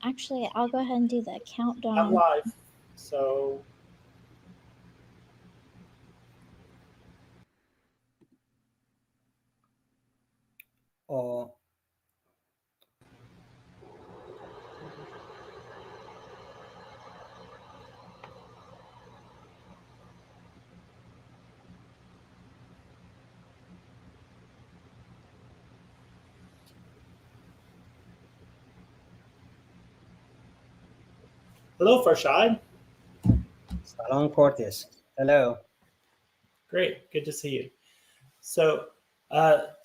Actually, I'll go ahead and do the countdown. I'm live, so hello, Farshad. Salam, Curtis. Hello. Great, good to see you. So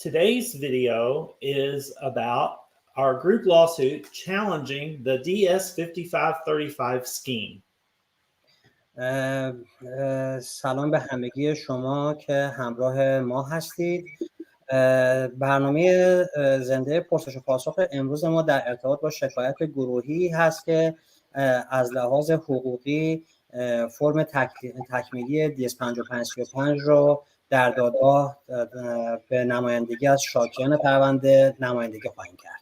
today's video is about our group lawsuit challenging the DS-5535 scheme. سلام به همگی شما که همراه ما هستید. برنامه زنده پرسش و پاسخ امروز ما در ارتباط با شکایت گروهی هست که از لحاظ حقوقی فرم تکمیلی DS-5535 رو در دادگاه به نمایندگی از شاکیان پرونده نمایندگی خواهیم کرد.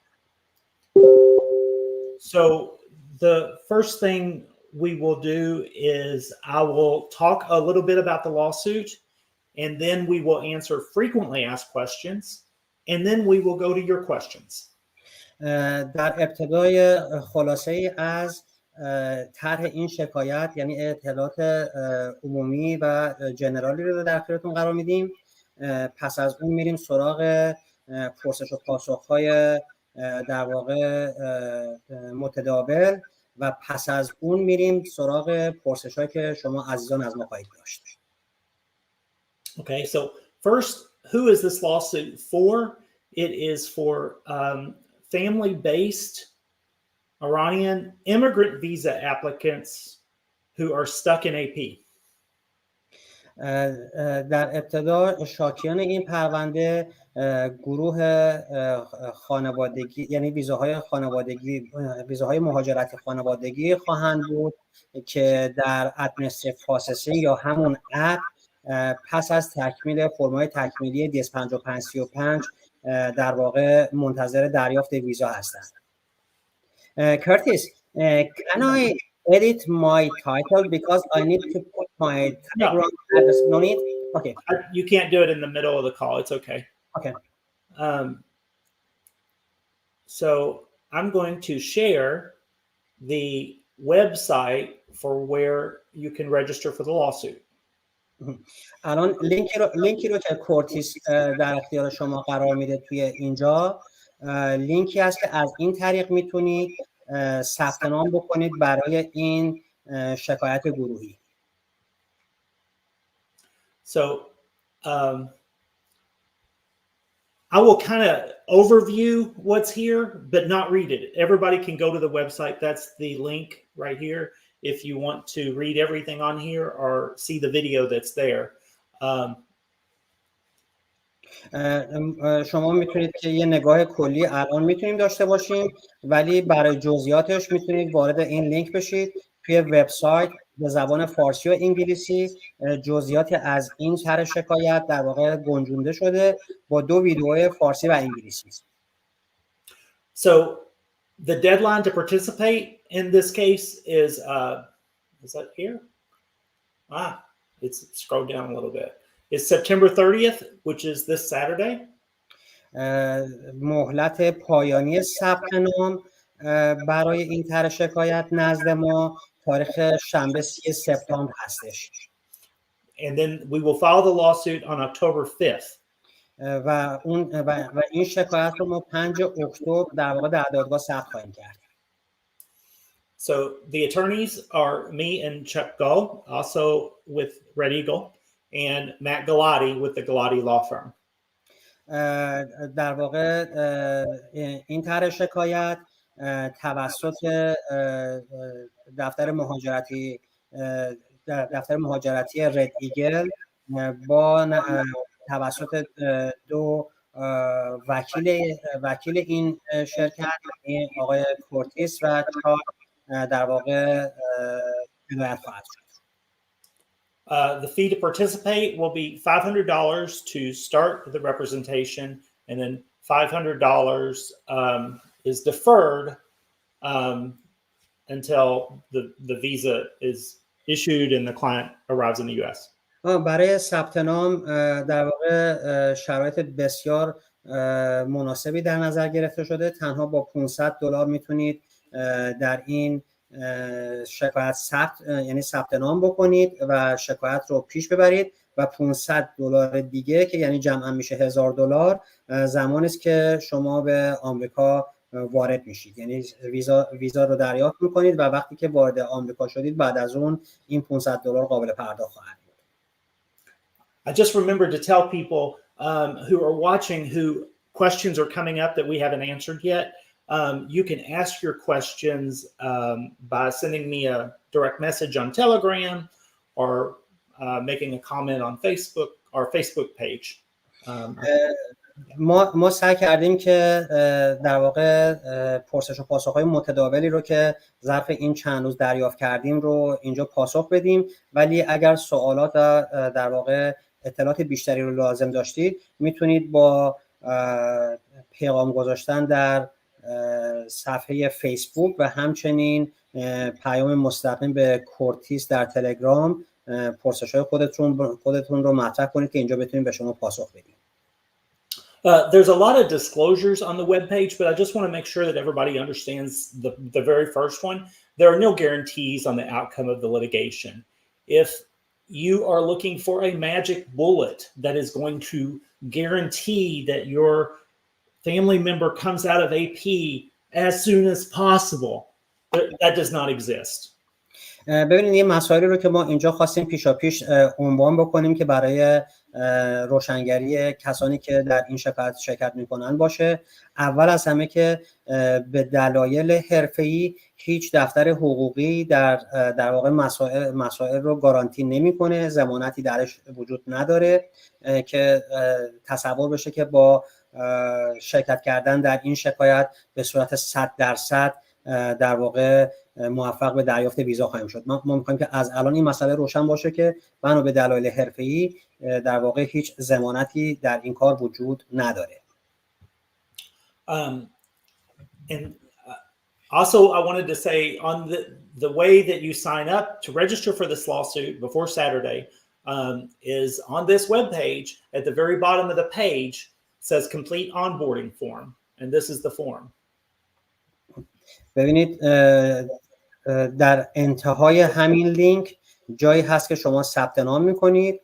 So the first thing we will do is I will talk a little bit about the lawsuit, and then we will answer frequently asked questions, and then we will go to your questions. در ابتدای خلاصه ای از طرح این شکایت، یعنی اطلاعات عمومی و جنرالی رو در اختیارتون قرار میدیم. پس از اون میریم سراغ پرسش و پاسخ‌های در واقع متداول و پس از اون میریم سراغ پرسش‌هایی که شما عزیزان از ما خواهید داشت. Okay, so first, who is this lawsuit for? It is for family-based Iranian immigrant visa applicants who are stuck in AP. در ابتدا شاکیان این پرونده گروه خانوادگی، یعنی ویزاهای خانوادگی، ویزاهای مهاجرت خانوادگی خواهند بود که در ادمنستریتیو پروسسینگ یا همون اپ پس از تکمیل فرمای تکمیلی DS-5535 در واقع منتظر دریافت ویزا هستند. Curtis, can I edit my title because I need to put my background address? No need? Okay. You can't do it in the middle of the call. It's okay. Okay. So I'm going to share the website for where you can register for the lawsuit. الان لینکی رو که کورتیس در اختیار شما قرار میده توی اینجا، لینکی هست که از این طریق میتونید ثبت نام بکنید برای این شکایت گروهی. So I will kind of overview what's here, but not read it. Everybody can go to the website. That's the link right here. If you want to read everything on here or see the video that's there. شما میتونید که یه نگاه کلی الان میتونیم داشته باشیم، ولی برای جزئیاتش میتونید وارد این لینک بشید. توی وبسایت به زبان فارسی و انگلیسی جزئیات از این طرح شکایت در واقع گنجونده شده با 2 ویدیو فارسی و انگلیسی. So the deadline to participate in this case is that here? It's scrolled down a little bit. It's September 30th, which is this Saturday. مهلت پایانی ثبت نام برای این طرح شکایت نزد ما تاریخ شنبه 30 سپتامبر هستش. And then we will file the lawsuit on October 5th. و این شکایت رو ما 5 اکتبر در واقع در دادگاه ثبت خواهیم کرد. So the attorneys are me and Chuck Gull, also with Red Eagle, and Matt Galati with the Galati Law Firm. در واقع این طرح شکایت توسط دفتر مهاجرتی رد ایگل با توسط 2 وکیل این شرکت، آقای کورتیس و چهار، در واقع هدایت خواهد شد. The fee to participate will be $500 to start the representation, and then $500 is deferred until the visa is issued and the client arrives in the U.S. برای ثبت نام در واقع شرایط بسیار مناسبی در نظر گرفته شده. تنها با $500 میتونید در این شکایت یعنی ثبت نام بکنید و شکایت رو پیش ببرید و $500 دیگه که یعنی جمعا میشه $1000 زمانی است که شما به آمریکا وارد میشید. یعنی ویزا رو دریافت میکنید و وقتی که وارد آمریکا شدید بعد از اون این $500 قابل پرداخت خواهد بود. I just remembered to tell people who are watching who questions are coming up that we haven't answered yet. You can ask your questions by sending me a direct message on Telegram or making a comment on Facebook, our Facebook page. ما سعی کردیم که در واقع پرسش و پاسخ‌های متداولی رو که ظرف این چند روز دریافت کردیم رو اینجا پاسخ بدیم، ولی اگر سوالات و در واقع اطلاعات بیشتری رو لازم داشتید میتونید با پیغام گذاشتن در صفحه فیسبوک و همچنین پیام مستقیم به کورتیس در تلگرام پرسش‌های خودتون رو مطرح کنید که اینجا بتونیم به شما پاسخ بدیم. There's a lot of disclosures on the webpage, but I just want to make sure that everybody understands the very first one. There are no guarantees on the outcome of the litigation. If you are looking for a magic bullet that is going to guarantee that your family member comes out of AP as soon as possible, that does not exist. ببینید این مسائلی رو که ما اینجا خواستیم پیشاپیش عنوان بکنیم که برای روشنگری کسانی که در این شکایت شرکت میکنن باشه. اول از همه که به دلایل حرفه‌ای هیچ دفتر حقوقی در واقع مسائل رو گارانتی نمیکنه، ضمانتی درش وجود نداره که تصور بشه که با شرکت کردن در این شکایت به صورت 100% در واقع موفق به دریافت ویزا خواهیم شد. ما می‌خوایم که از الان این مسئله روشن باشه که بنا به دلایل حرفه‌ای در واقع هیچ ضمانتی در این کار وجود نداره. And also I wanted to say on the way that you sign up to register for this lawsuit before Saturday is on this webpage at the very bottom of the page says complete onboarding form, and this is the form. ببینید در انتهای همین لینک جایی هست که شما ثبت نام میکنید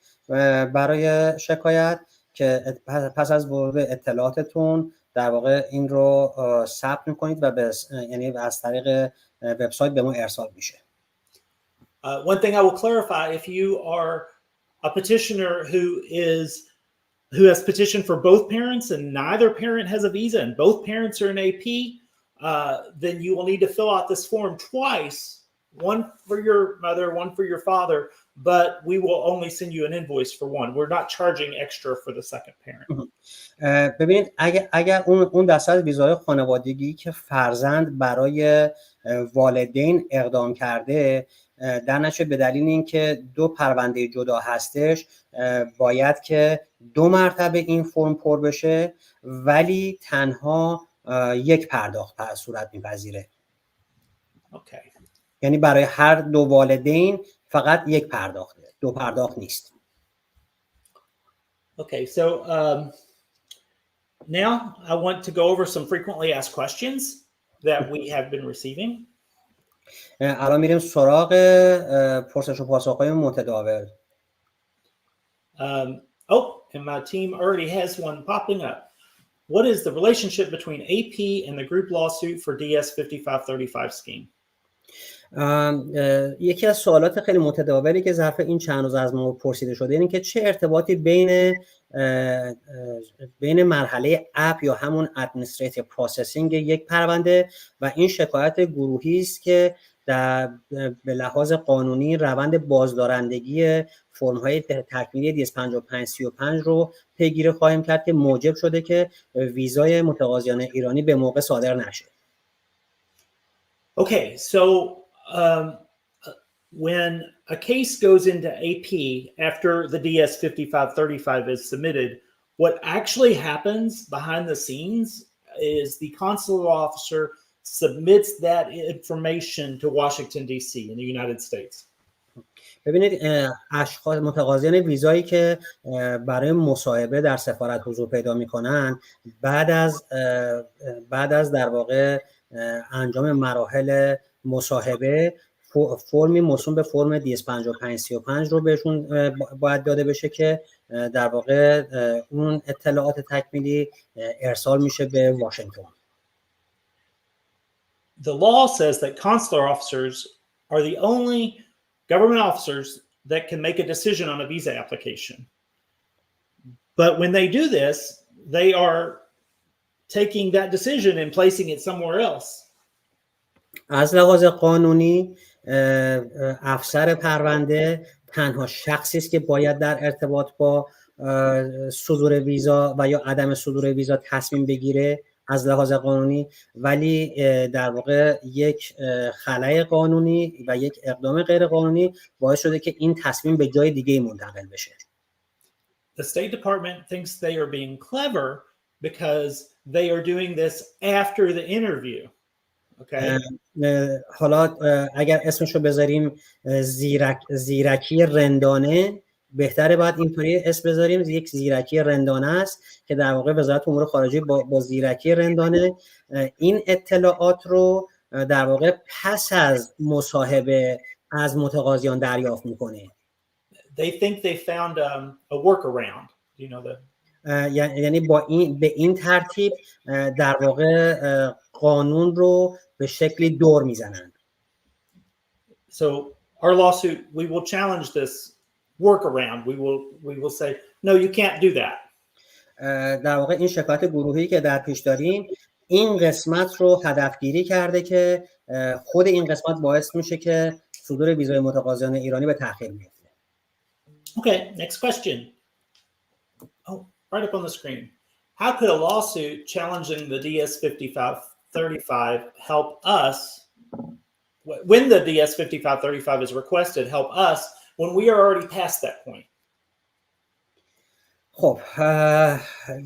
برای شکایت که پس از ورود اطلاعاتتون در واقع این رو ثبت میکنید و یعنی از طریق وبسایت به ما ارسال میشه. One thing I will clarify, if you are a petitioner who has petitioned for both parents and neither parent has a visa and both parents are in AP, then you will need to fill out this form twice, one for your mother, one for your father, but we will only send you an invoice for one. We're not charging extra for the second parent. ببینید اگر اون دسته از ویزای خانوادگی که فرزند برای والدین اقدام کرده در نتیجه به دلیل اینکه دو پرونده جدا هستش باید که 2 مرتبه این فرم پر بشه ولی تنها یک پرداخت صورت میپذیره. Okay. یعنی برای هر دو والدین فقط یک پرداخته، 2 پرداخت نیست. Okay, so now I want to go over some frequently asked questions that we have been receiving. الان میریم سراغ پرسش و پاسخ‌های متداول. And my team already has one popping up. What is the relationship between AP and the group lawsuit for DS-5535 scheme? یکی از سوالات خیلی متداولی که ظرف این چند روز از ما پرسیده شده اینه که چه ارتباطی بین مرحله اپ یا همون ادمنستریتیو پروسسینگ یک پرونده و این شکایت گروهی است که به لحاظ قانونی روند بازدارندگی فرم‌های تکمیلی DS-5535 رو پیگیری خواهیم کرد که موجب شده که ویزای متقاضیان ایرانی به موقع صادر نشه. Okay, so when a case goes into AP after the DS-5535 is submitted, what actually happens behind the scenes is the consular officer submits that information to Washington D.C. in the United States. ببینید اشخاص متقاضیان ویزایی که برای مصاحبه در سفارت حضور پیدا میکنن بعد از در واقع انجام مراحل مصاحبه فرمی موسوم به فرم DS-5535 رو بهشون باید داده بشه که در واقع اون اطلاعات تکمیلی ارسال میشه به واشنگتن. The law says that consular officers are the only government officers that can make a decision on a visa application. But when they do this, they are taking that decision and placing it somewhere else. از لحاظ قانونی افسر پرونده تنها شخصی است که باید در ارتباط با صدور ویزا و یا عدم صدور ویزا تصمیم بگیره از لحاظ قانونی، ولی در واقع یک خلأ قانونی و یک اقدام غیر قانونی باعث شده که این تصمیم به جای دیگه منتقل بشه. The State Department thinks they are being clever because they are doing this after the interview. Okay. حالا اگر اسمشو بذاریم زیرکی رندانه، بهتره باید اینطوری اسم بذاریم، یک زیرکی رندانه است که در واقع وزارت امور خارجه با زیرکی رندانه این اطلاعات رو در واقع پس از مصاحبه از متقاضیان دریافت میکنه. They think they found a workaround. You know that. یعنی به این ترتیب در واقع قانون رو به شکلی دور میزنن. So our lawsuit, we will challenge this workaround. We will say no, you can't do that. در واقع این شکایت گروهی که در پیش داریم این قسمت رو هدفگیری کرده که خود این قسمت باعث میشه که صدور ویزای متقاضیان ایرانی به تأخیر بیفته. Okay, next question. Oh, right up on the screen. How could a lawsuit challenging the DS-5535 help us when the DS-5535 is requested, help us when we are already past that point? خب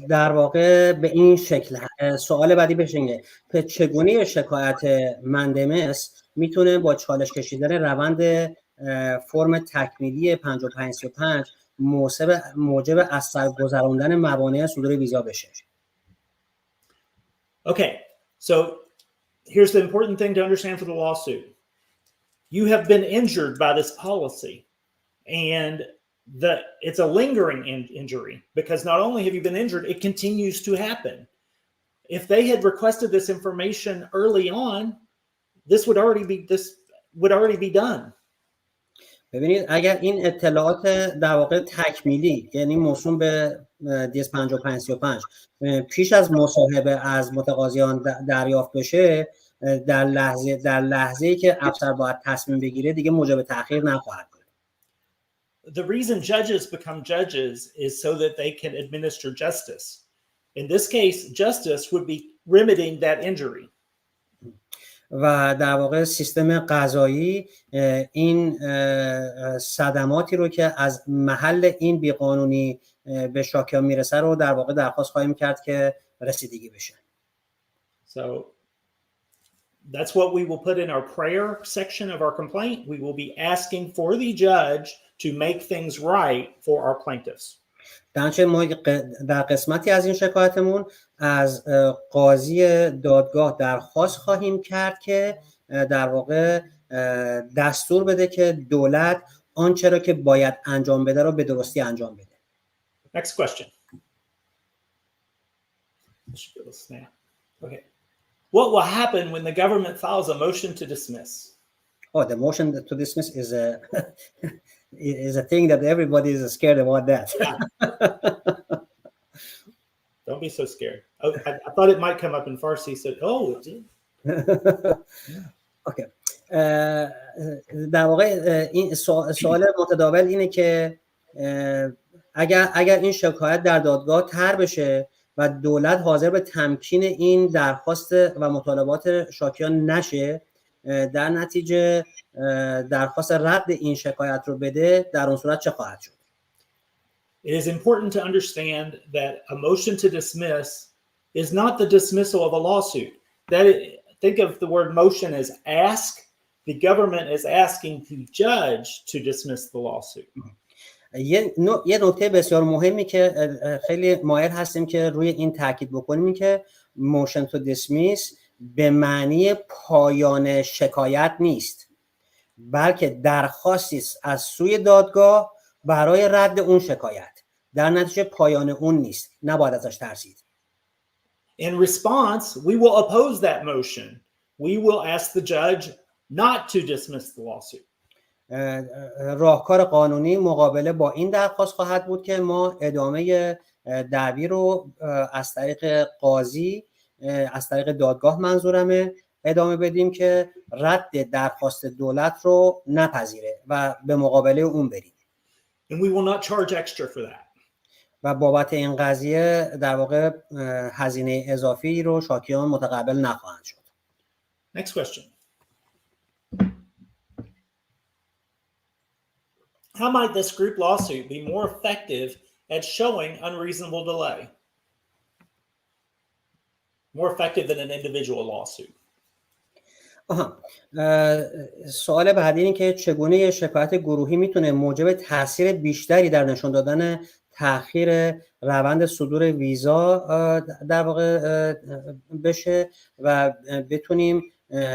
در واقع به این شکل سوال بعدی بشه که چگونه شکایت مندمس میتونه با چالش کشیدن روند فرم تکمیلی 5535 موجب از سر گذراندن موانع صدور ویزا بشه. Okay, so here's the important thing to understand for the lawsuit. You have been injured by this policy, and it's a lingering injury because not only have you been injured, it continues to happen. If they had requested this information early on, this would already be done. ببینید اگر این اطلاعات در واقع تکمیلی یعنی موسوم به DS-5535 پیش از مصاحبه از متقاضیان دریافت بشه، در لحظه‌ای که افسر باید تصمیم بگیره دیگه موجب تأخیر نخواهد بود. The reason judges become judges is so that they can administer justice. In this case, justice would be remedying that injury. و در واقع سیستم قضایی این صدماتی رو که از محل این بیقانونی به شاکیان میرسه رو در واقع درخواست خواهیم کرد که رسیدگی بشه. So that's what we will put in our prayer section of our complaint. We will be asking for the judge to make things right for our plaintiffs. درنچه ما در قسمتی از این شکایتمون از قاضی دادگاه درخواست خواهیم کرد که در واقع دستور بده که دولت آنچه را که باید انجام بده را به درستی انجام بده. Next question. Okay. What will happen when the government files a motion to dismiss? Oh, the motion to dismiss is a thing that everybody is scared about that. Don't be so scared. Oh, I thought it might come up in Farsi. So, it did. Okay. در واقع این سوال متداول اینه که اگر این شکایت در دادگاه طرح بشه و دولت حاضر به تمکین این درخواست و مطالبات شاکیان نشه، در نتیجه درخواست رد این شکایت رو بده، در اون صورت چه خواهد شد؟ It is important to understand that a motion to dismiss is not the dismissal of a lawsuit. That think of the word motion as ask. The government is asking the judge to dismiss the lawsuit. یه نکته بسیار مهمی که خیلی مایل هستیم که روی این تاکید بکنیم این که motion to dismiss به معنی پایان شکایت نیست، بلکه درخواستی است از سوی دادگاه برای رد اون شکایت، در نتیجه پایان اون نیست، نباید ازش ترسید. In response, we will oppose that motion. We will ask the judge not to dismiss the lawsuit. راهکار قانونی مقابله با این درخواست خواهد بود که ما ادامه دعوی رو از طریق قاضی، از طریق دادگاه منظورمه، ادامه بدیم که رد درخواست دولت رو نپذیره و به مقابله اون بریم. And we will not charge extra for that. و بابت این قضیه در واقع هزینه اضافی رو شاکیان متقبل نخواهند شد. Next question. How might this group lawsuit be more effective at showing unreasonable delay? More effective than an individual lawsuit. سوال بعدی اینه که چگونه شکایت گروهی میتونه موجب تاثیر بیشتری در نشون دادن تأخیر روند صدور ویزا در واقع بشه و بتونیم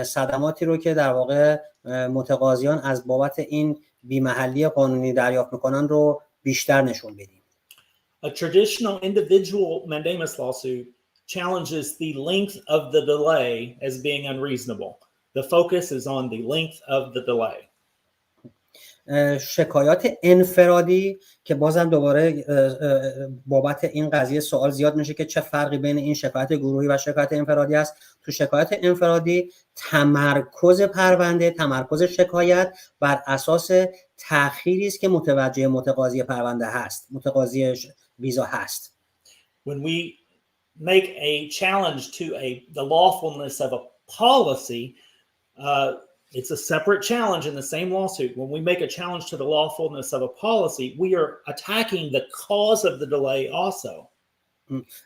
صدماتی رو که در واقع متقاضیان از بابت این بی‌محلی قانونی دریافت میکنن رو بیشتر نشون بدیم. A traditional individual mandamus lawsuit challenges the length of the delay as being unreasonable. The focus is on the length of the delay. شکایات انفرادی که بازم دوباره بابت این قضیه سوال زیاد میشه که چه فرقی بین این شکایت گروهی و شکایت انفرادی است. تو شکایت انفرادی تمرکز پرونده، تمرکز شکایت بر اساس تأخیری است که متوجه متقاضی پرونده هست، متقاضی ویزا هست. When we make a challenge to the lawfulness of a policy, it's a separate challenge in the same lawsuit. When we make a challenge to the lawfulness of a policy, we are attacking the cause of the delay also.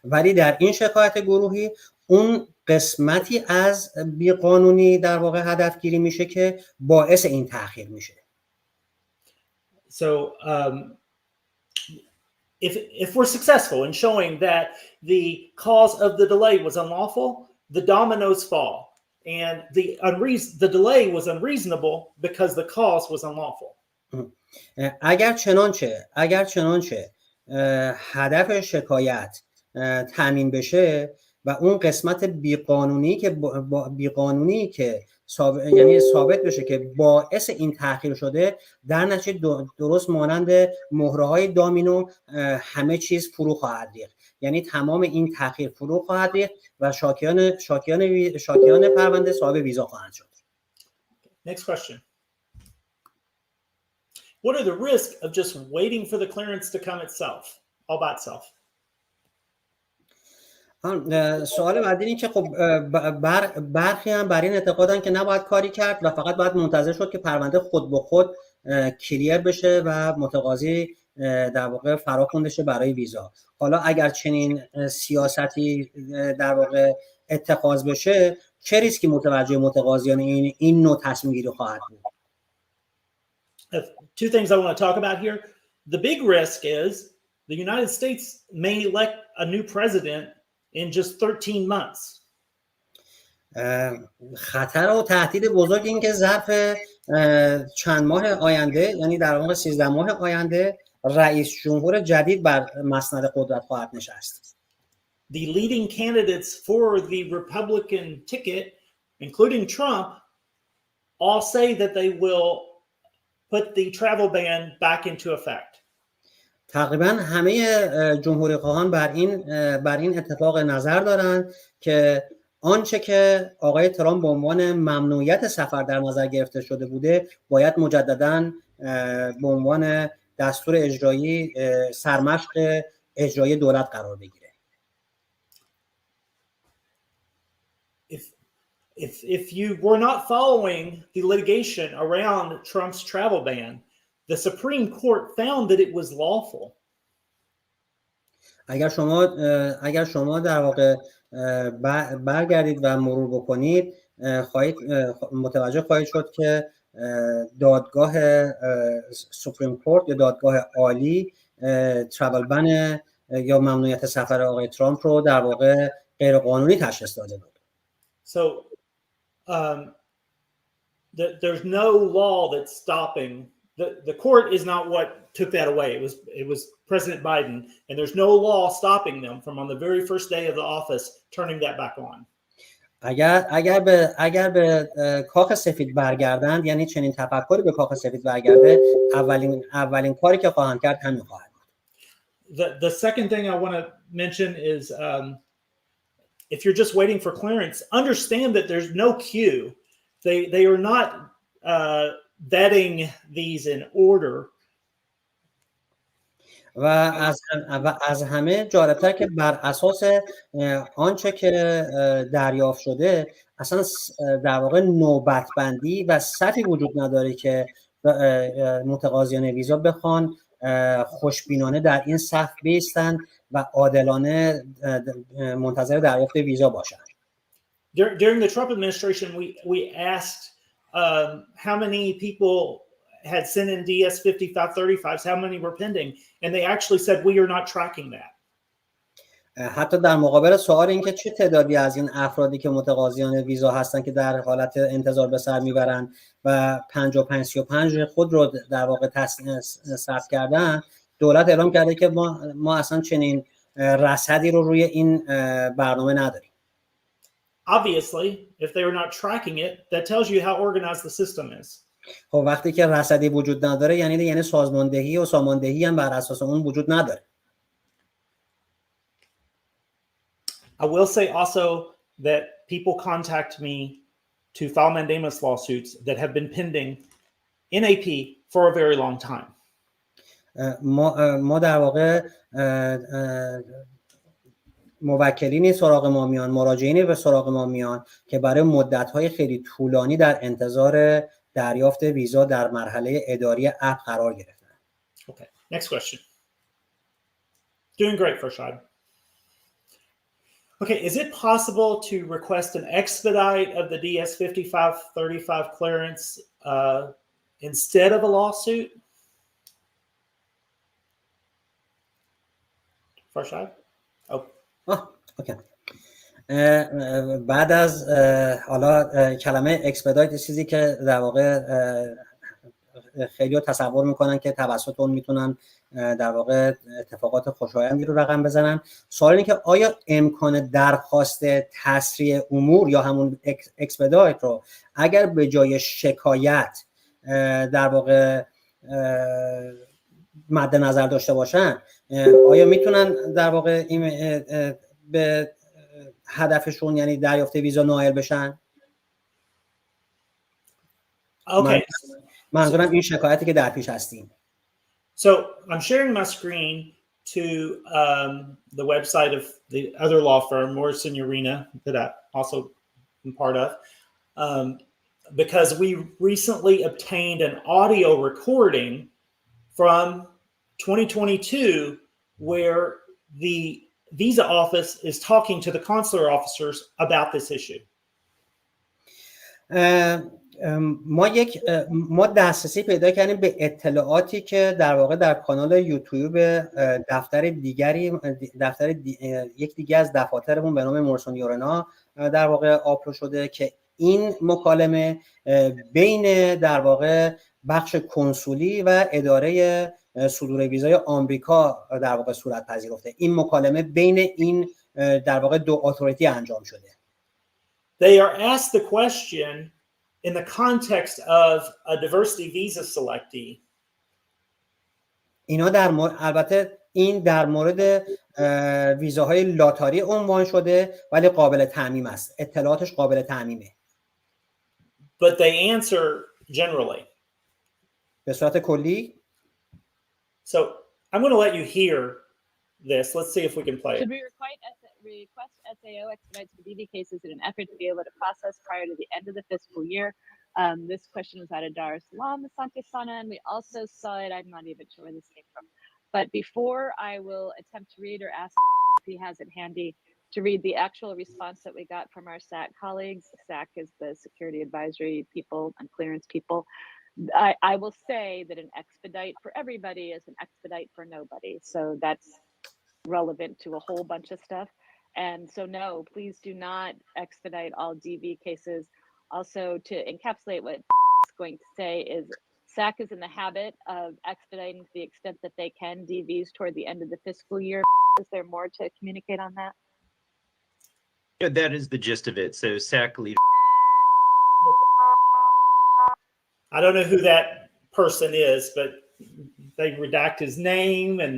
ولی در این شکایت گروهی اون قسمتی از بیقانونی در واقع هدفگیری میشه که باعث این تأخیر میشه. So if we're successful in showing that the cause of the delay was unlawful, the dominoes fall. And the delay was unreasonable because the cause was unlawful. اگر چنانچه هدف شکایت تامین بشه و اون قسمت بیقانونی که یعنی ثابت بشه که باعث این تأخیر شده، در نتیجه درست مانند مهره‌های دامینو همه چیز فرو خواهد ریخت. یعنی تمام این تأخیر فرو خواهد ریخت و شاکیان پرونده صاحب ویزا خواهند شد. Next question. What are the risks of just waiting for the clearance to come itself, all by itself? سوال بعدی اینه که خب برخی هم بر این اعتقادن که نباید کاری کرد و فقط باید منتظر شد که پرونده خود به خود کلیر بشه و متقاضی در واقع فرا خونده شه برای ویزا. حالا اگر چنین سیاستی در واقع اتخاذ بشه، چه ریسکی متوجه متقاضیان این نوع تصمیم گیری خواهد بود؟ Two things I want to talk about here. The big risk is the United States may elect a new president in just 13 months. خطر و تهدید بزرگ این که ظرف چند ماه آینده، یعنی در واقع 13 ماه آینده، رئیس جمهور جدید بر مسند قدرت خواهد نشست. The leading candidates for the Republican ticket, including Trump, all say that they will put the travel ban back into effect. تقریبا همه جمهوری خواهان بر این اتفاق نظر دارند که آنچه که آقای ترامپ به عنوان ممنوعیت سفر در نظر گرفته شده بوده باید مجدداً به عنوان دستور اجرایی سرمشق اجرایی دولت قرار بگیره. If you were not following the litigation around Trump's travel ban, the Supreme Court found that it was lawful. اگر شما در واقع برگردید و مرور بکنید متوجه خواهید شد که دادگاه سوپریم کورت یا دادگاه عالی ترافل بن یا ممنوعیت سفر آقای ترامپ رو در واقع غیر قانونی تشخیص داده بود. So there's no law that's stopping the court is not what took that away. It was President Biden, and there's no law stopping them from on the very first day of the office turning that back on. اگر به کاخ سفید برگردند، یعنی چنین تفکری به کاخ سفید برگرده، اولین کاری که خواهند کرد همین خواهد بود. The second thing I want to mention is if you're just waiting for clearance, understand that there's no queue. They are not vetting these in order. و از همه جالبتر که بر اساس آنچه که دریافت شده اصلا در واقع نوبت بندی و صفی وجود نداره که متقاضیان ویزا بخوان خوشبینانه در این صف بایستند و عادلانه منتظر دریافت ویزا باشند. During the Trump administration, we asked how many people had sent in DS-5535s, how many were pending, and they actually said we are not tracking that. حتی در مقابل سوال اینکه چه تعدادی از این افرادی که متقاضیان ویزا هستند که در حالت انتظار به سر میبرند و 5535 خود رو در واقع ثبت کردن، دولت اعلام کرده که ما اصلا چنین رصدی رو روی این برنامه نداریم. Obviously, if they are not tracking it, that tells you how organized the system is. خب وقتی که رصدی وجود نداره یعنی سازماندهی و ساماندهی هم بر اساس اون وجود نداره. I will say also that people contact me to file mandamus lawsuits that have been pending in AP for a very long time. ما در واقع موکلینی سراغ ما میان، مراجعینی به سراغ ما میان که برای مدت‌های خیلی طولانی در انتظار دریافت ویزا در مرحله اداری اپ قرار گرفتن. Okay, next question. Doing great, Farshad. Okay, is it possible to request an expedite of the DS-5535 clearance instead of a lawsuit? Farshad? اوکی. بعد از حالا کلمه اکسپدایت چیزی که در واقع خیلی تصور میکنن که توسط اون میتونن در واقع اتفاقات خوشایندی رو رقم بزنن. سوال اینه که آیا امکان درخواست تسریع امور یا همون اکسپدایت رو اگر به جای شکایت در واقع مد نظر داشته باشن، آیا میتونن در واقع این به هدفشون یعنی دریافت ویزا نائل بشن؟ Okay. منظورم این شکایتی که در پیش هستیم. So I'm sharing my screen to the website of the other law firm, Morrison Urena, that I also am part of, because we recently obtained an audio recording from 2022 where the visa office is talking to the consular officers about this issue. ما دسترسی پیدا کردیم به اطلاعاتی که در واقع در کانال یوتیوب یک دیگه از دفاترمون به نام مورسون یورنا در واقع آپلود شده که این مکالمه بین در واقع بخش کنسولی و اداره صدور ویزای آمریکا در واقع صورت پذیرفته. این مکالمه بین این در واقع دو اتوریتی انجام شده. They are asked the question in the context of a diversity visa selectee. اینا البته این در مورد ویزاهای لاتاری عنوان شده ولی قابل تعمیم است. اطلاعاتش قابل تعمیمه. But they answer generally. به صورت کلی. So I'm going to let you hear this. Let's see if we can play it. Should we request SAO expedites for DV cases in an effort to be able to process prior to the end of the fiscal year? This question was out of Dar es Salaam, Santosana, and we also saw it. I'm not even sure where this came from. But before I will attempt to read or ask if he has it handy, to read the actual response that we got from our SAC colleagues. SAC is the security advisory people and clearance people. I will say that an expedite for everybody is an expedite for nobody. So that's relevant to a whole bunch of stuff. And so no, please do not expedite all DV cases. Also, to encapsulate what is going to say is SAC is in the habit of expediting to the extent that they can DVs toward the end of the fiscal year. Is there more to communicate on that? Yeah, that is the gist of it. So SAC leads. I don't know who that person is, but they redact his name and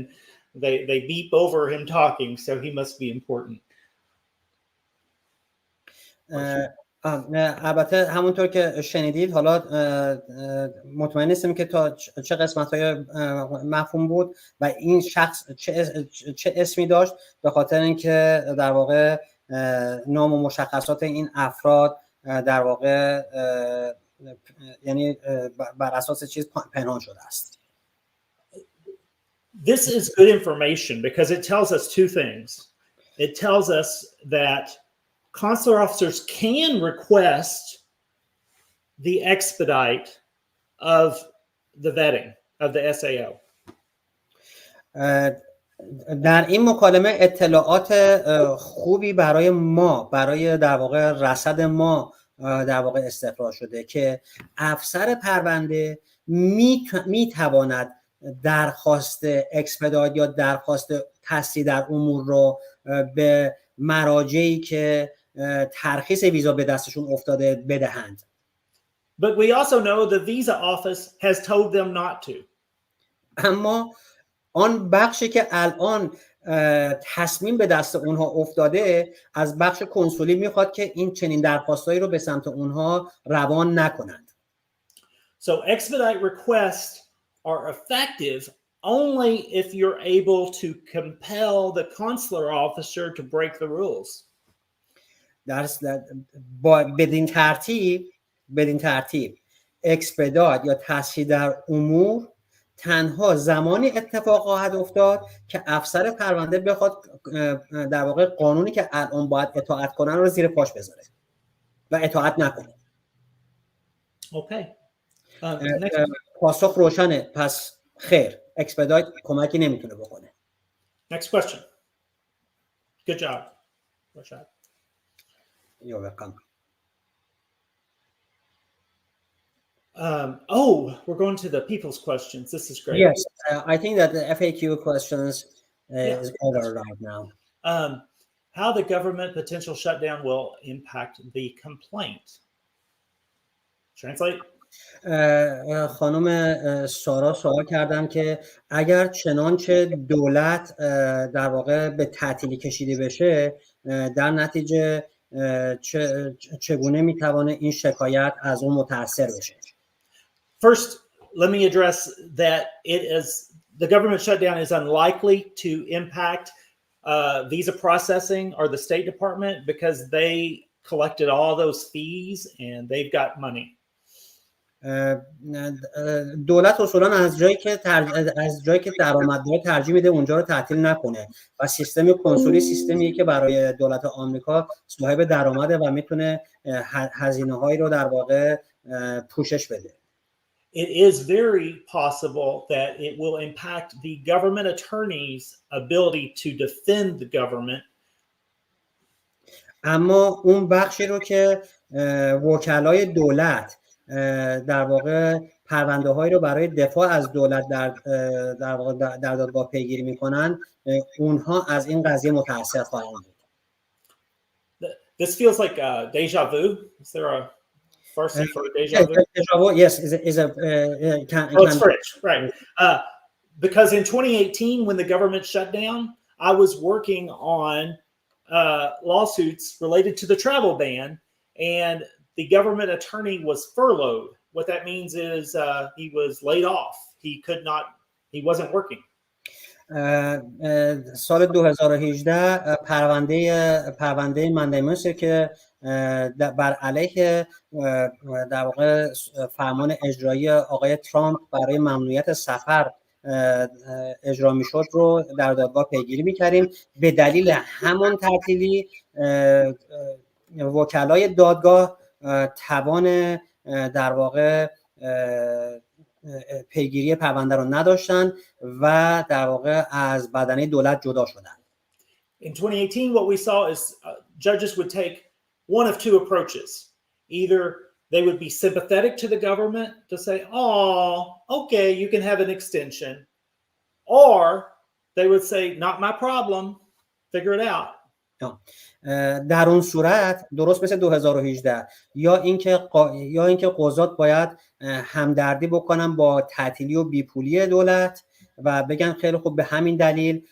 they beep over him talking, so he must be important. البته همونطور که شنیدید، حالا مطمئن نیستم که تا چه قسمت‌های مفهوم بود و این شخص چه اسمی داشت، به خاطر اینکه در واقع نام و مشخصات این افراد در واقع یعنی بر اساس چیز پنهان شده است. This is good information because it tells us two things. It tells us that consular officers can request the expedite of the vetting of the SAO. در این مکالمه اطلاعات خوبی برای ما، برای در واقع رصد ما در واقع استخراج شده که افسر پرونده میتواند درخواست اکسپدایت یا درخواست تسریع در امور رو به مراجعی که ترخیص ویزا به دستشون افتاده بدهند. But we also know the visa office has told them not to. اما آن بخشی که الان تصمیم به دست اونها افتاده، از بخش کنسولی میخواد که این چنین درخواستایی رو به سمت اونها روان نکنند. So expedite requests are effective only if you're able to compel the consular officer to break the rules. بدین ترتیب اکسپدایت یا تسهیل در امور تنها زمانی اتفاق خواهد افتاد که افسر پرونده بخواد در واقع قانونی که الان باید اطاعت کنن رو زیر پاش بذاره و اطاعت نکنه. Okay. پاسخ روشنه، پس خیر، اکسپدایت کمکی نمیتونه بکنه. Next question. Good job. Rashad. You're welcome. We're going to the people's questions. This is great. Yes, I think that the FAQ questions is over right now. How the government potential shutdown will impact the complaint. Translate. خانم سارا سوال کردن که اگر چنانچه دولت در واقع به تعطیلی کشیده بشه، در نتیجه چگونه میتوانه این شکایت از اون متأثر بشه؟ First, let me address that the government shutdown is unlikely to impact visa processing or the State Department because they collected all those fees and they've got money. دولت اصولا از جایی که درآمد داره ترجیح میده اونجا رو تعطیل نکنه و سیستم کنسولی سیستمیه که برای دولت آمریکا صاحب درآمده و میتونه هزینه‌هایی رو در واقع پوشش بده. It is very possible that it will impact the government attorney's ability to defend the government. اما اون بخشی رو که وکلای دولت در واقع پرونده هایی رو برای دفاع از دولت در واقع در دادگاه پیگیری میکنن، اونها از این قضیه متأثر خواهند بود. This feels like deja vu. Is there a Farsi for deja vu? Deja vu, yes, is a it's French, right? Because in 2018, when the government shut down, I was working on lawsuits related to the travel ban, and the government attorney was furloughed. What that means is he was laid off. He wasn't working. سال 2018 پرونده مندموسه که بر علیه در واقع فرمان اجرایی آقای ترامپ برای ممنوعیت سفر اجرا میشد رو در دادگاه پیگیری میکردیم. به دلیل همون تعطیلی وکلای دادگاه توان در واقع پیگیری پرونده رو نداشتن و در واقع از بدنه دولت جدا شدن. In 2018, what we saw is judges would take one of two approaches. Either they would be sympathetic to the government to say, oh, okay, you can have an extension. Or they would say, not my problem, figure it out. در اون صورت درست مثل 2018 یا اینکه قضات باید همدردی بکنن با تعطیلی و بیپولی دولت و بگن خیلی خوب به همین دلیل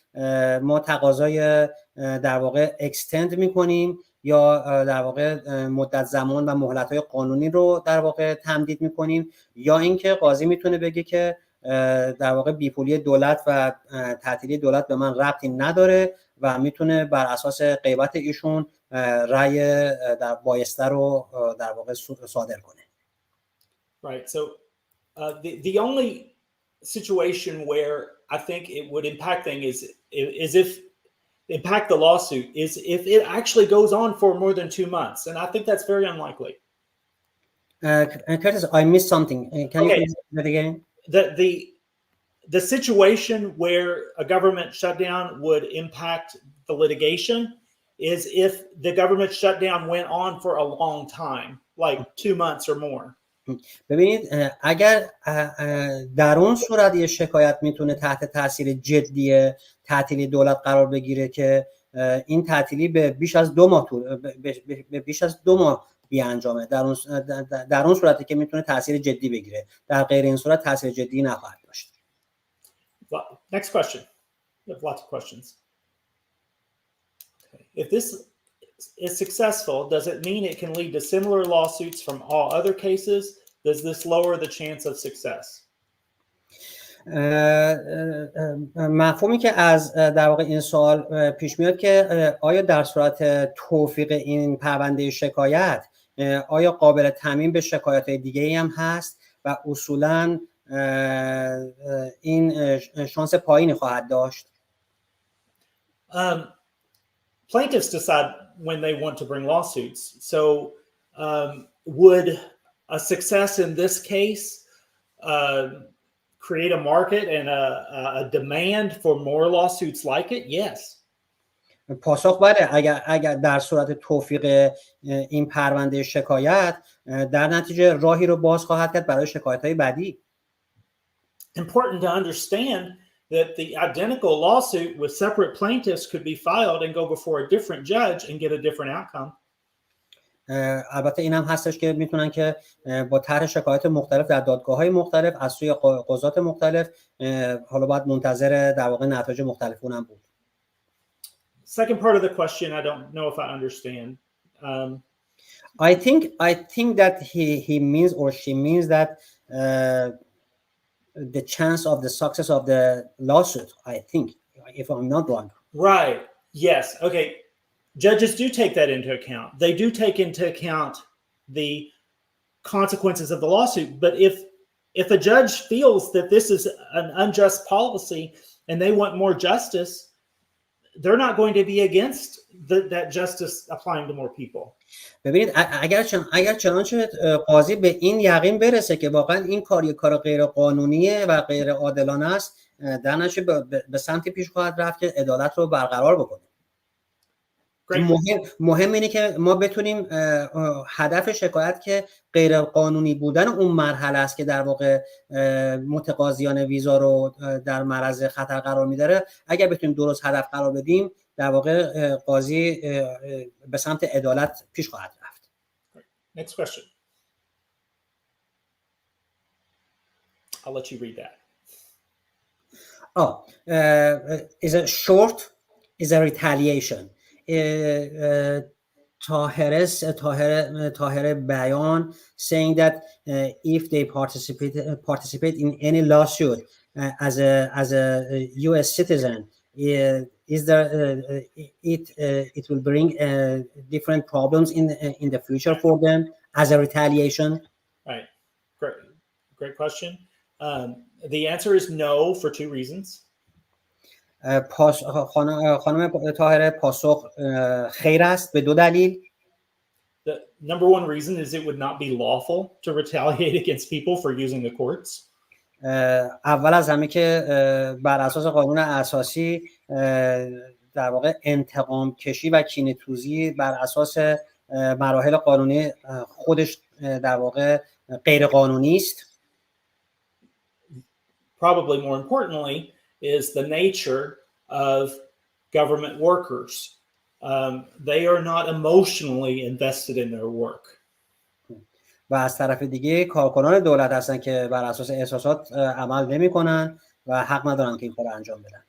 ما تقاضای در واقع اکستند میکنیم یا در واقع مدت زمان و مهلت‌های قانونی رو در واقع تمدید میکنیم، یا اینکه قاضی میتونه بگه که در واقع بیپولی دولت و تعطیلی دولت به من ربطی نداره و میتونه بر اساس غیبت ایشون رأی در بایسته رو در واقع صادر کنه. Right. So the only situation where I think it would impact things is if impact the lawsuit is if it actually goes on for more than 2 months, and I think that's very unlikely. Curtis, I missed something. Can you please say that again? The situation where a government shutdown would impact the litigation is if the government shutdown went on for a long time, like 2 months or more. ببینید اگر در اون صورت یه شکایت میتونه تحت تاثیر جدی تعطیلی دولت قرار بگیره که این تعطیلی به بیش از 2 ماه بیانجامه، در اون صورتی که میتونه تاثیر جدی بگیره. در غیر این صورت تاثیر جدی نخواهد داشت. Next question. We have lots of questions. Okay. If this is successful, does it mean it can lead to similar lawsuits from all other cases? Does this lower the chance of success? مفهومی که از در واقع این سوال پیش میاد که آیا در صورت توفیق این پرونده شکایت آیا قابل تضمین به شکایت‌های دیگه‌ای هم هست و اصولاً این شانس پایینی خواهد داشت؟ Plaintiffs decide when they want to bring lawsuits. So would a success in this case create a market and a demand for more lawsuits like it? Yes. پاسخ بله. اگر در صورت توفیق این پرونده شکایت در نتیجه راهی رو باز خواهد کرد برای شکایت‌های بعدی. Important to understand that the identical lawsuit with separate plaintiffs could be filed and go before a different judge and get a different outcome. البته این هم هستش که میتونن که با طرح شکایت مختلف در دادگاه‌های مختلف از سوی قضات مختلف، حالا باید منتظر در واقع نتایج مختلف اونم بود. Second part of the question, I don't know if I understand. I think that he means or she means that the chance of the success of the lawsuit, I think, if I'm not wrong. Right. Yes. Okay. Judges do take that into account. They do take into account the consequences of the lawsuit. But if a judge feels that this is an unjust policy and they want more justice, they're not going to be against that justice applying to more people. ببینید اگر چنانچه قاضی به این یقین برسه که واقعا این کار غیر قانونیه و غیر عادلانه است، در نتیجه به سمت پیش خواهد رفت که عدالت رو برقرار بکنه. مهم اینه که ما بتونیم هدف شکایت که غیر قانونی بودن اون مرحله است که در واقع متقاضیان ویزا رو در معرض خطر قرار میداره، اگر بتونیم درست هدف قرار بدیم در واقع قاضی به سمت عدالت پیش خواهد رفت. Next question. I'll let you read that. Is a short is a retaliation. طاهر بیان saying that if they participate in any lawsuit as a US citizen, is there it will bring different problems in the future for them as a retaliation? Right. Great question. The answer is no for two reasons. خانم طاهره پاسخ خیر است به دو دلیل. The number one reason is it would not be lawful to retaliate against people for using the courts. اول از همه که بر اساس قانون اساسی در واقع انتقام کشی و کینه‌توزی بر اساس مراحل قانونی خودش در واقع غیر قانونی است. Probably more importantly is the nature of government workers. They are not emotionally invested in their work. و از طرف دیگه کارکنان دولت هستن که بر اساس احساسات عمل نمی‌کنن و حق ندارن که این کارو انجام بدن.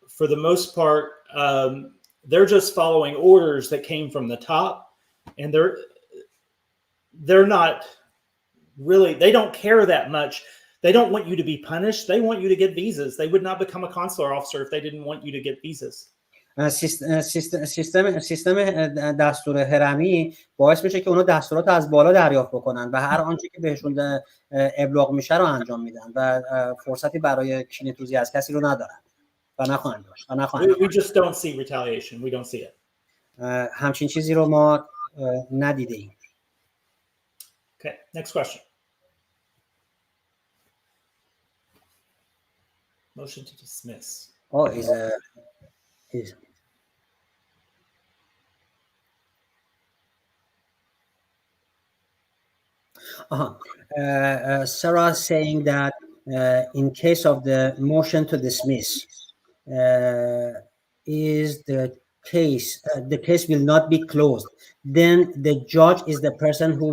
For the most part, they're just following orders that came from the top, and they're not really, they don't care that much. They don't want you to be punished. They want you to get visas. They would not become a consular officer if they didn't want you to get visas. سیستم دستور هرمی باعث میشه که اونا دستورات از بالا دریافت بکنن و هر آنچه که بهشون ابلاغ میشه رو انجام میدن و فرصتی برای کینه‌توزی از کسی رو ندارن و نخواهند داشت. We just don't see retaliation. We don't see it. همچین چیزی رو ما ندیده ایم. Okay, next question. Motion to dismiss. Oh, Sarah saying that in case of the motion to dismiss, is the case will not be closed. Then the judge is the person who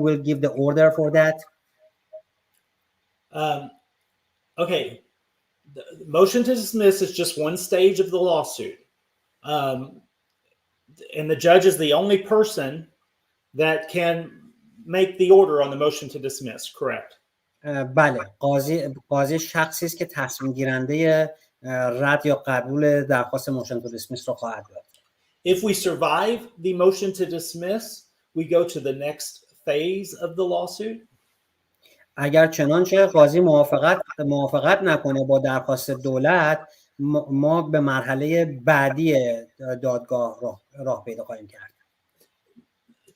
will give the order for that. Okay. The motion to dismiss is just one stage of the lawsuit. And the judge is the only person that can make the order on the motion to dismiss, correct? بله، قاضی شخصی است که تصمیم گیرنده رد یا قبول درخواست موشن تو دیسمیس رو خواهد داد. If we survive the motion to dismiss, we go to the next phase of the lawsuit. اگر چنانچه قاضی موافقت نکنه با درخواست دولت، ما به مرحله بعدی دادگاه راه پیدا خواهیم کرد.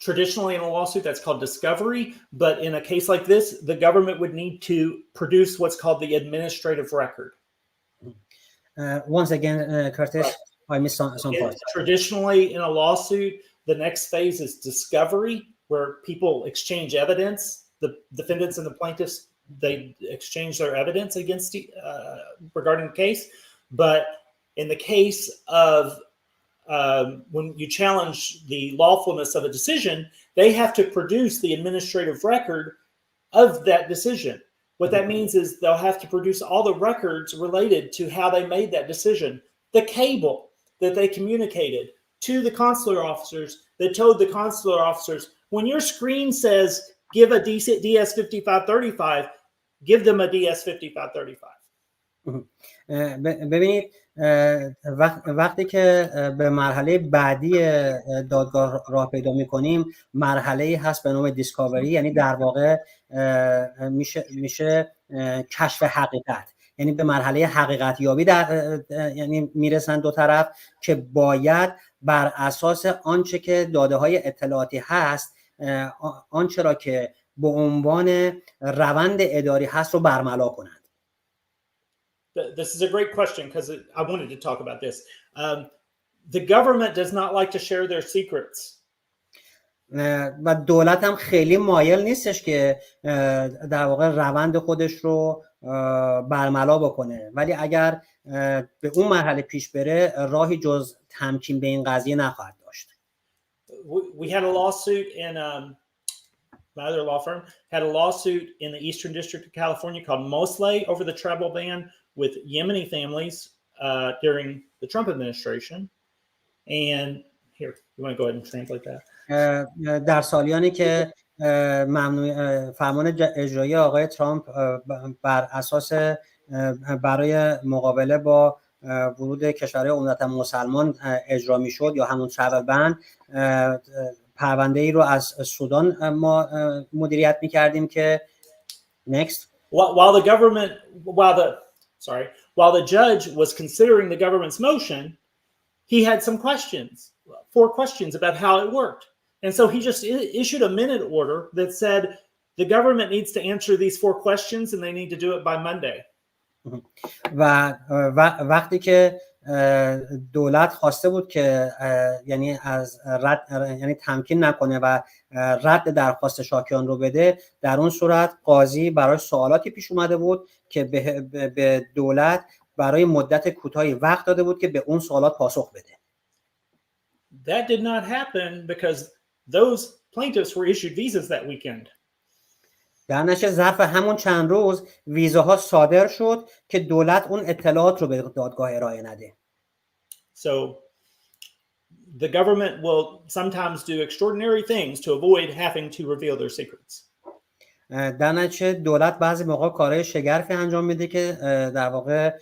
Traditionally in a lawsuit that's called discovery, but in a case like this, the government would need to produce what's called the administrative record. Once again, Curtis, I missed some parts. Traditionally in a lawsuit, the next phase is discovery, where people exchange evidence. The defendants and the plaintiffs, they exchange their evidence against regarding the case. But in the case of when you challenge the lawfulness of a decision, they have to produce the administrative record of that decision. What that means is they'll have to produce all the records related to how they made that decision. The cable that they communicated to the consular officers that told the consular officers, when your screen says give a DS-5535, give them a DS-5535. ببینید وقتی که به مرحله بعدی دادگاه راه پیدا می‌کنیم، مرحله‌ای هست به نام دیسکاوری، یعنی در واقع میشه کشف حقیقت، یعنی به مرحله حقیقت یابی یعنی میرسن دو طرف که باید بر اساس آنچه که داده‌های اطلاعاتی هست، آنچه را که به عنوان روند اداری هست رو برملا کنند. This is a great question because I wanted to talk about this. The government does not like to share their secrets. و دولت هم خیلی مایل نیستش که در واقع روند خودش رو برملا بکنه، ولی اگر به اون مرحله پیش بره راهی جز تمکین به این قضیه نخواهد داشت. We had a lawsuit in my other law firm had a lawsuit in the Eastern District of California called Mosley over the travel ban with Yemeni families during the Trump administration. And here, you want to go ahead and translate that? در سالیانی که فرمان اجرایی آقای ترامپ بر اساس برای مقابله با ورود کشورهای عمدتاً مسلمان اجرا میشد یا همون travel ban، پرونده ای رو از سودان ما مدیریت میکردیم که next while the judge was considering the government's motion, he had some questions, 4 questions about how it worked. And so he just issued a minute order that said the government needs to answer these 4 questions and they need to do it by Monday. و وقتی که دولت خواسته بود که یعنی از یعنی تمکین نکنه و رد درخواست شاکیان رو بده، در اون صورت قاضی برای سوالاتی پیش اومده بود که به دولت برای مدت کوتاهی وقت داده بود که به اون سوالات پاسخ بده. That did not happen because those plaintiffs were issued visas that weekend. در نتیجه ظرف همون چند روز ویزاها صادر شد که دولت اون اطلاعات رو به دادگاه ارائه نده. So the government will sometimes do extraordinary things to avoid having to reveal their secrets. در نتیجه دولت بعضی موقع کارهای شگرفی انجام میده که در واقع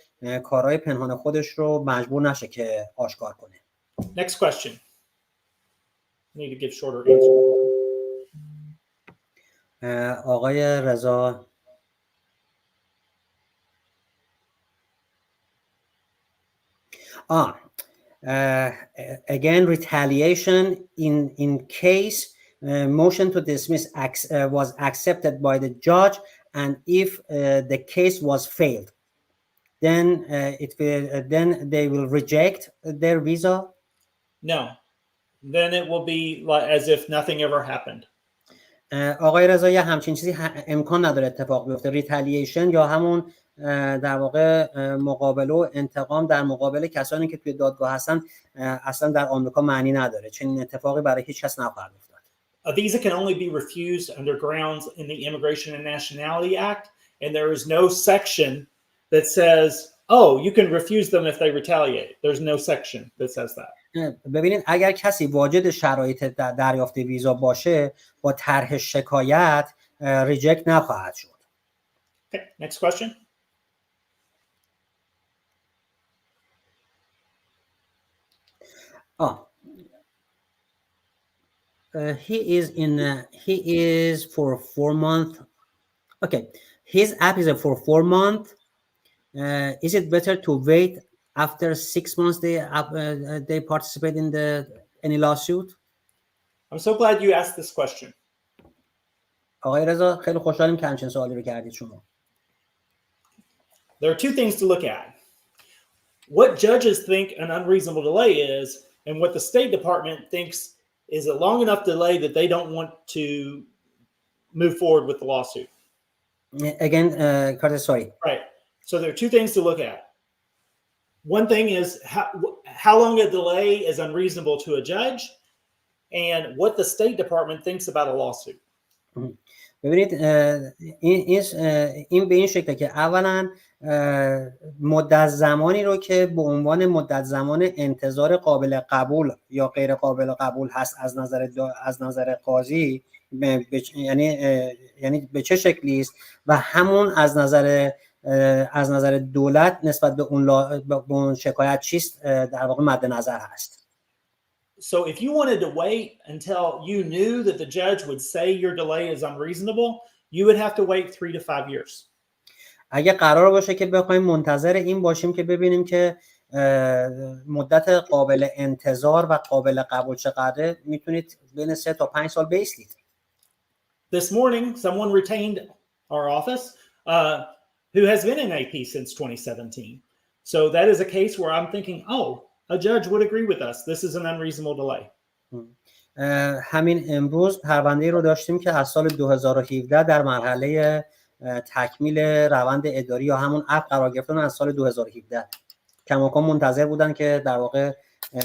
کارهای پنهان خودش رو مجبور نشه که آشکار کنه. Next question. Need to give shorter answer. آقای رضا again retaliation in case motion to dismiss was accepted by the judge and if the case was failed then then they will reject their visa. No. Then it will be like as if nothing ever happened. آقای رضا یه همچین چیزی امکان نداره اتفاق بیفته. ریتالییشن یا همون در واقع مقابله و انتقام در مقابل کسانی که توی دادگاه هستن اصلا در آمریکا معنی نداره. چنین اتفاقی برای هیچ کس نخواهد افتاد. A visa can only be refused under grounds in the Immigration and Nationality Act, and there is no section that says, oh, you can refuse them if they retaliate. There's no section that says that. ببینید اگر کسی واجد شرایط دریافت ویزا باشه با طرح شکایت ریجکت نخواهد شد. Okay, next question. He is for 4 months. Okay, his app is for 4 months. Is it better to wait after 6 months they participate in any lawsuit? I'm so glad you asked this question. آقای رضا خیلی خوشحالیم که همچین سوالی رو کردید شما. There are 2 things to look at. What judges think an unreasonable delay is, and what the State Department thinks is a long enough delay that they don't want to move forward with the lawsuit. Again, Curtis, sorry. Right. So there are 2 things to look at. One thing is how long a delay is unreasonable to a judge, and what the State Department thinks about a lawsuit. ببینید این به این شکله که اولا مدت زمانی رو که به عنوان مدت زمان انتظار قابل قبول یا غیر قابل قبول هست از نظر قاضی یعنی به چه شکلی است و همون از نظر دولت نسبت به اون شکایت چیست در واقع مد نظر هست. So if you wanted to wait until you knew that the judge would say your delay is unreasonable, you would have to wait 3 to 5 years. اگه قرار باشه که بخوایم منتظر این باشیم که ببینیم که مدت قابل انتظار و قابل قبول چقدره، میتونید بین 3 تا 5 سال بایستید. This morning someone retained our office who has been in AP since 2017. So that is a case where I'm thinking, oh, a judge would agree with us. This is an unreasonable delay. همین امروز پرونده رو داشتیم که از سال 2017 در مرحله تکمیل روند اداری یا همون اپ قرار گرفتن از سال 2017. کماکان منتظر بودن که در واقع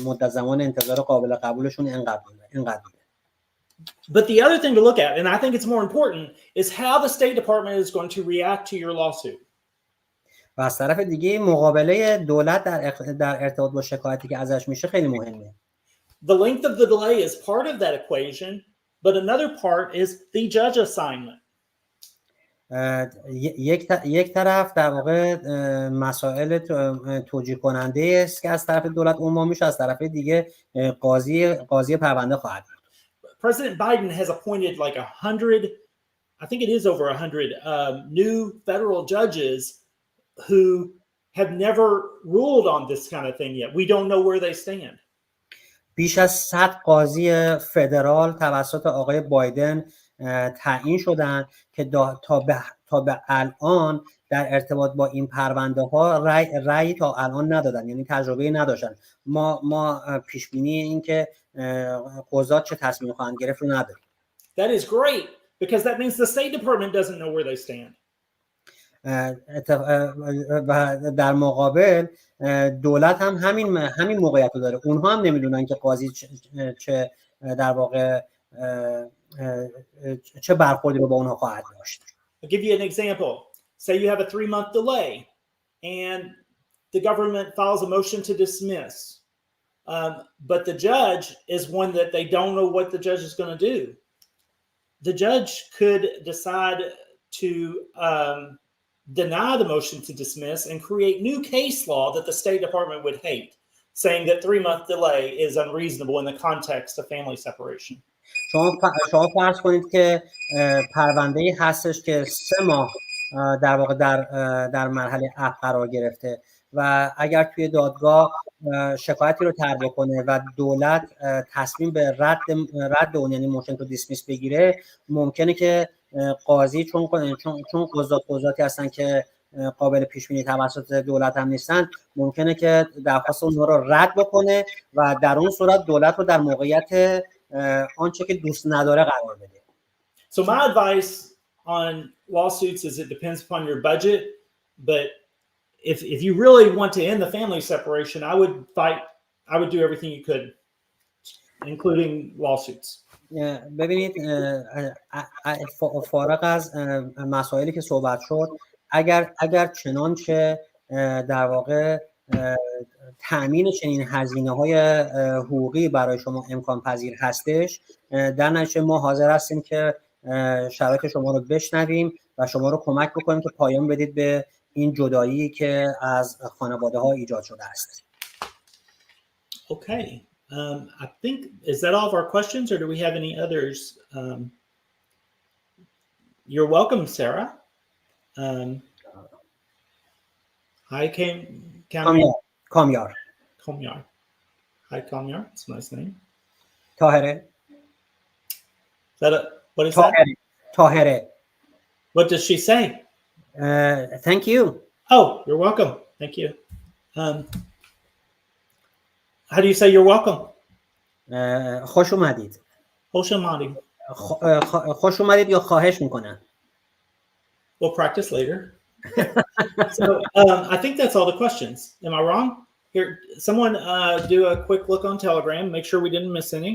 مدت زمان انتظار قابل قبولشون اینقدر بوده. But the other thing to look at, and I think it's more important, is how the State Department is going to react to your lawsuit. و از طرف دیگه مقابله دولت در ارتباط با شکایتی که ازش میشه خیلی مهمه. The length of the delay is part of that equation, but another part is the judge assignment. یک طرف در واقع مسائل توجیه کننده است که از طرف دولت عنوان میشه، از طرف دیگه قاضی پرونده خواهد بود. President Biden has appointed like 100 I think it is over 100 new federal judges who have never ruled on this kind of thing yet. We don't know where they stand. بیش از 100 قاضی فدرال توسط آقای بایدن تعیین شدن که تا به الان در ارتباط با این پرونده ها رأی تا الان ندادن، یعنی تجربه نداشتن. ما پیش بینی این که قضات چه تصمیم خواهند گرفت رو نداریم. That is great because that means the State Department doesn't know where they stand. و در مقابل دولت هم همین موقعیت رو داره. اونها هم نمیدونن که قاضی چه در واقع چه برخوردی رو با اونها خواهد داشت. I'll give you an example. Say you have a 3-month delay and the government files a motion to dismiss. But the judge is one that they don't know what the judge is going to do. The judge could decide to deny the motion to dismiss and create new case law that the State Department would hate, saying that 3-month delay is unreasonable in the context of family separation. شما فرض کنید که پرونده‌ای هستش که 3 ماه در واقع در مرحله عقد قرار گرفته و اگر توی دادگاه شکایتی رو طرح کنه و دولت تصمیم به رد اون، یعنی موشن تو دیسمیس بگیره، ممکنه که قاضی چون قضاتی هستن که قابل پیش بینی توسط دولت هم نیستن، ممکنه که درخواست اونها رو رد بکنه و در اون صورت دولت رو در موقعیت آنچه که دوست نداره قرار بده. So my advice on lawsuits is it depends upon your budget, but if you really want to end the family separation, I would do everything you could, including lawsuits. ببینید فارغ از مسائلی که صحبت شد، اگر چنانچه در واقع تأمین چنین هزینه‌های حقوقی برای شما امکان پذیر هستش، در نتیجه ما حاضر هستیم که شرایط شما رو بشنویم و شما رو کمک بکنیم که پایان بدید به این جدایی که از خانواده‌ها ایجاد شده است. Okay. I think, is that all of our questions or do we have any others? You're welcome, Sarah. Hi, کامیار. Hi, Kamyar. It's a nice name. طاهره. What is that? طاهره. What does she say? Thank you. Oh, you're welcome. Thank you. How do you say you're welcome? خوش اومدید. خوش اومدید. خوش اومدید یا خواهش میکنم. We'll practice later. So I think that's all the questions. Am I wrong? Here, someone do a quick look on Telegram. Make sure we didn't miss any.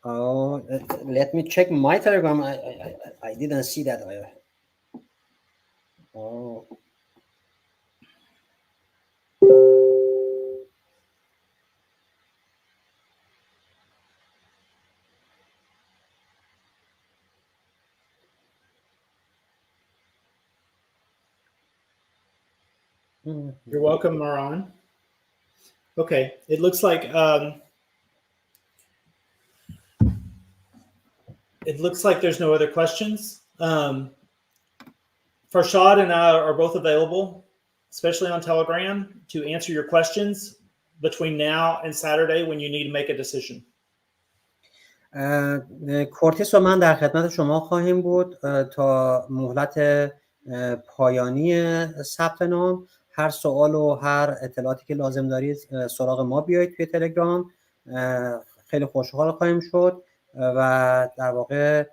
Oh, let me check my Telegram. I didn't see that. Oh. You're welcome, Maran. Okay, it looks like there's no other questions. Farshad and I are both available, especially on Telegram, to answer your questions between now and Saturday when you need to make a decision. کورتیس و من در خدمت شما خواهیم بود تا مهلت پایانی ثبت نام. هر سوال و هر اطلاعاتی که لازم دارید سراغ ما بیایید توی تلگرام. خیلی خوشحال خواهیم شد و در واقع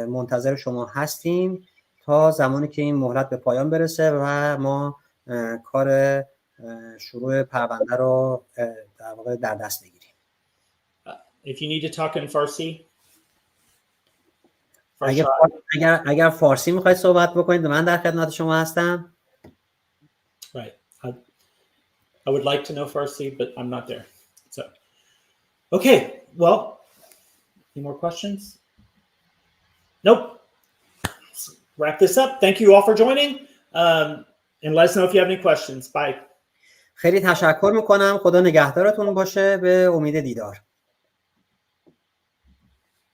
منتظر شما هستیم تا زمانی که این مهلت به پایان برسه و ما کار شروع پرونده رو در واقع در دست بگیریم. If you need to talk in Farsi. اگر فارسی میخواید صحبت بکنید من در خدمت شما هستم. Right. I would like to know Farsi, but I'm not there. So, okay. Well, any more questions? Nope. Let's wrap this up. Thank you all for joining. And let us know if you have any questions. Bye. خیلی تشکر میکنم. خدا نگهدارتون باشه. به امید دیدار.